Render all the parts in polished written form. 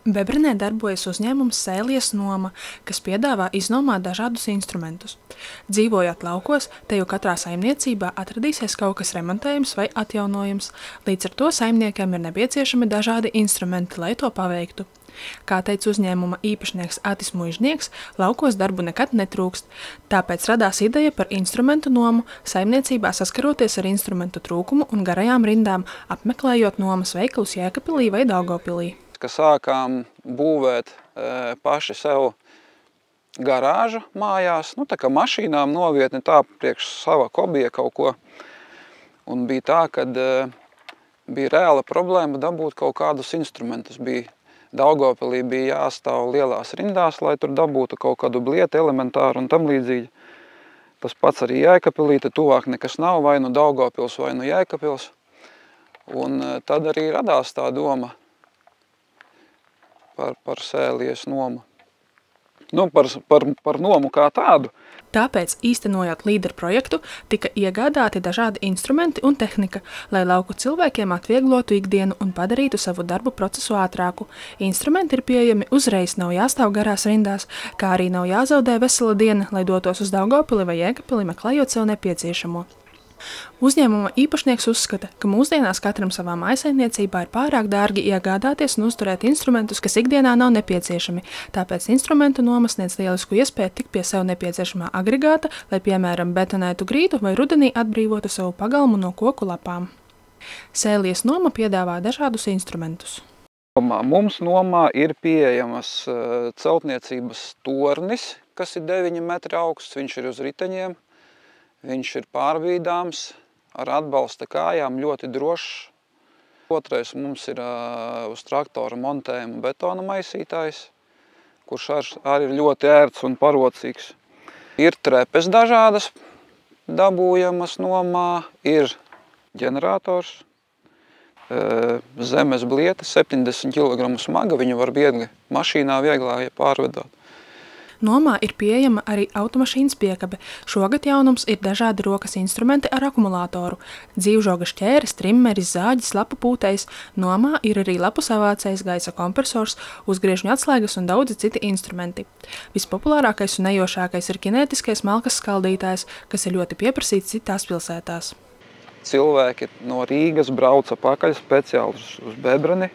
Bebrenē darbojas uzņēmums Sēlies Noma, kas piedāvā iznomāt dažādus instrumentus. Dzīvojot laukos, te jau katrā saimniecībā atradīsies kaut kas remontējams vai atjaunojams, līdz ar to saimniekiem ir nepieciešami dažādi instrumenti, lai to paveiktu. Kā teica uzņēmuma īpašnieks Atis Muižnieks, laukos darbu nekad netrūkst, tāpēc radās ideja par instrumentu nomu, saimniecībā saskaroties ar instrumentu trūkumu un garajām rindām, apmeklējot nomas veikalus Jēkabpilī vai Daugavpilī. Ka sākām būvēt paši sev garāžu mājās, tā kā mašīnām novietni tā priekš sava hobija kaut ko. Un bija tā, kad bija reāla problēma dabūt kaut kādus instrumentus. Daugavpilī bija jāstāv lielās rindās, lai tur dabūtu kaut kādu blieti elementāru un tam līdzīgi. Tas pats arī Jēkabpilī, te tuvāk nekas nav, vai nu Daugavpils, vai nu Jēkabpils. Un tad arī radās tā doma par Sēlies Nomu. Par nomu kā tādu. Tāpēc, īstenojot līderu projektu, tika iegādāti dažādi instrumenti un tehnika, lai lauku cilvēkiem atvieglotu ikdienu un padarītu savu darbu procesu ātrāku. Instrumenti ir pieejami uzreiz, nav jāstāv garās rindās, kā arī nav jāzaudē vesela diena, lai dotos uz Daugavpili vai Jēkabpili meklējot sev nepieciešamo. Uzņēmuma īpašnieks uzskata, ka mūsdienās katram savā mājsaimniecībā ir pārāk dārgi iegādāties un uzturēt instrumentus, kas ikdienā nav nepieciešami, tāpēc instrumentu noma sniedz lielisku iespēju tikt pie sev nepieciešamā agregāta, lai, piemēram, betonētu grīdu vai rudenī atbrīvotu savu pagalmu no koku lapām. Sēlies Noma piedāvā dažādus instrumentus. Mums nomā ir pieejamas celtniecības tornis, kas ir 9 metri augsts, viņš ir uz riteņiem. Viņš ir pārbīdāms, ar atbalsta kājām, ļoti drošs. Otrais mums ir uz traktora montējuma betona maisītājs, kurš arī ir ļoti ērts un parocīgs. Ir trepes dažādas dabūjamas nomā, ir ģenerators, zemes bliete, 70 kg smaga, viņu var viegli mašīnā vieglāk pārvedot. Nomā ir pieejama arī automašīnas piekabe. Šogad jaunums ir dažādi rokas instrumenti ar akumulātoru. Dzīvžoga šķēres, trimmeris, zāģis, lapu pūtējs. Nomā ir arī lapu savācējs, gaisa kompresors, uzgriežņu atslēgas un daudzi citi instrumenti. Vispopulārākais un ejošākais ir kinētiskais malkas skaldītājs, kas ir ļoti pieprasīts citās pilsētās. Cilvēki no Rīgas brauca pakaļ speciāli uz Bebreni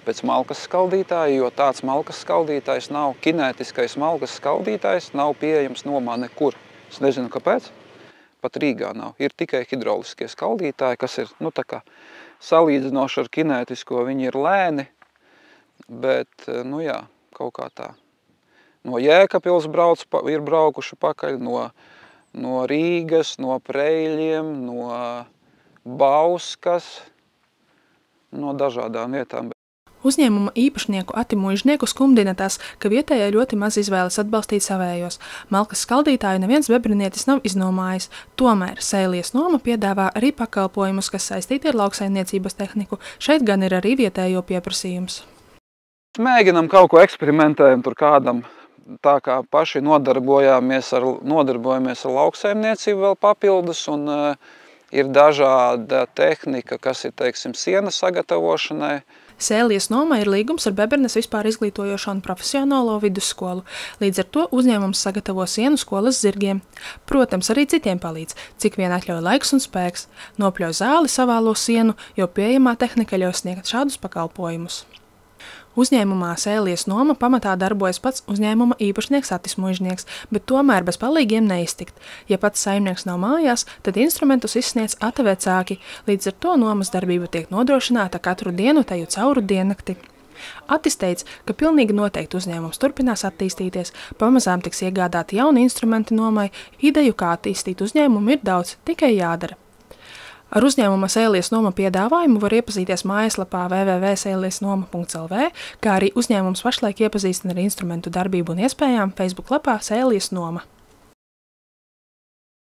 pēc malkas skaldītāja, jo tāds malkas skaldītājs nav, kinētiskais malkas skaldītājs nav pieejams nomā nekur. Es nezinu, kāpēc. Pat Rīgā nav. Ir tikai hidrauliskie skaldītāji, kas ir, tā kā salīdzinoši ar kinētisko, viņi ir lēni, bet, jā, kaut kā tā. No Jēkabpils ir braukuši pakaļ, no Rīgas, no Preiļiem, no Bauskas, no dažādām vietām. Uzņēmuma īpašnieku Ati Muižnieku skumdina tas, ka vietējai ļoti maz izvēles atbalstīt savējos. Malkas skaldītāju neviens bebrinietis nav iznomājis. Tomēr Sēlies Noma piedāvā arī pakalpojumus, kas saistīti ar lauksaimniecības tehniku. Šeit gan ir arī vietējo pieprasījums. Mēģinam kaut ko eksperimentējam tur kādam. Tā kā paši nodarbojamies ar lauksaimniecību vēl papildus un ir dažāda tehnika, kas ir, teiksim, sienas sagatavošanai. Sēlies Noma ir līgums ar Bebrenes vispār izglītojošo un profesionālo vidusskolu. Līdz ar to uzņēmums sagatavo sienu skolas zirgiem. Protams, arī citiem palīdz, cik vien atļauj laiks un spēks. Nopļauj zāli, savālo sienu, jo pieejamā tehnika ļauj sniegt šādus pakalpojumus. Uzņēmumā Sēlies Noma pamatā darbojas pats uzņēmuma īpašnieks Atis Muižnieks, bet tomēr bez palīgiem neiztikt. Ja pats saimnieks nav mājās, tad instrumentus izsniedz Ata vecāki, līdz ar to nomas darbība tiek nodrošināta katru dienu teju cauru diennakti. Atis teica, ka pilnīgi noteikti uzņēmums turpinās attīstīties, pamazām tiks iegādāti jauni instrumenti nomai, ideju kā attīstīt uzņēmumu ir daudz, tikai jādara. Ar uzņēmuma Sēlies Noma piedāvājumu var iepazīties mājaslapā www.sēliesnoma.lv, kā arī uzņēmums pašlaik iepazīstina ar instrumentu darbību un iespējām Facebook lapā Sēlies Noma.